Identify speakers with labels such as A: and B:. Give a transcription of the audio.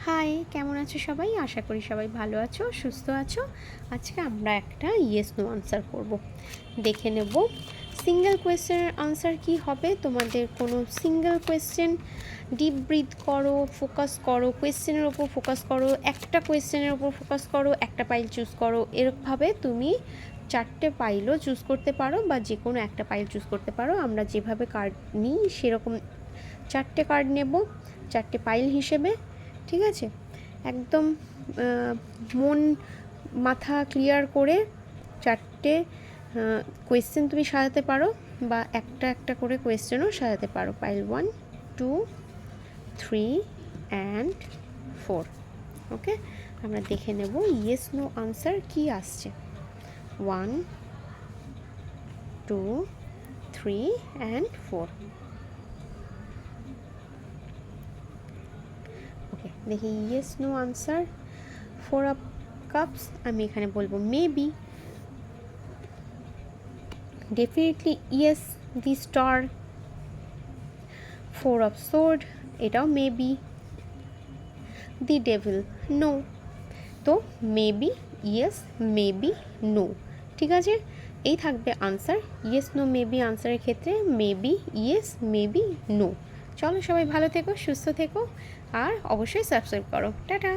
A: High, কেমন আছো সবাই? আশা করি সবাই ভালো আছো, সুস্থ আছো। আজকে আমরা একটা ইয়েস নো আনসার করব। দেখে নেব সিঙ্গেল কোয়েশ্চেনের আনসার কি হবে। তোমাদের কোনো সিঙ্গেল কোয়েশ্চেন, ডিপ ব্রিথ করো, ফোকাস করো, কোয়েশ্চেনের ওপর ফোকাস করো, একটা কোয়েশ্চেনের ওপর ফোকাস করো, একটা পাইল চুজ করো। এরকমভাবে তুমি 4টে পাইলও চুজ করতে পারো বা যে কোনো একটা পাইল চুজ করতে পারো। আমরা যেভাবে কার্ড নিই সেরকম 4টে কার্ড নেব, 4টে পাইল হিসেবে। ঠিক আছে, একদম মন মাথা ক্লিয়ার করে 4টে কোয়েশ্চেন তুমি সাজাতে পারো বা একটা একটা করে কোয়েশ্চেনও সাজাতে পারো। Pile 1, 2, 3 and 4। ওকে, আমরা দেখে নেব ইয়েস নো আনসার কি আসছে। 1, 2, 3 অ্যান্ড 4। ওকে, দেখি yes no answer. 4 of cups, আমি এখানে বলবো maybe, definitely yes, the star. 4 of sword, এটাও মেবি। The devil, no. তো মেবি, ইয়েস, মেবি, নো। ঠিক আছে, এই থাকবে আনসার। ইয়েস নো মেবি আনসারের ক্ষেত্রে মেবি, ইয়েস, মেবি, নো। চলো সবাই ভালো থেকো, সুস্থ থেকো, আর অবশ্যই সাবস্ক্রাইব করো। টাটা।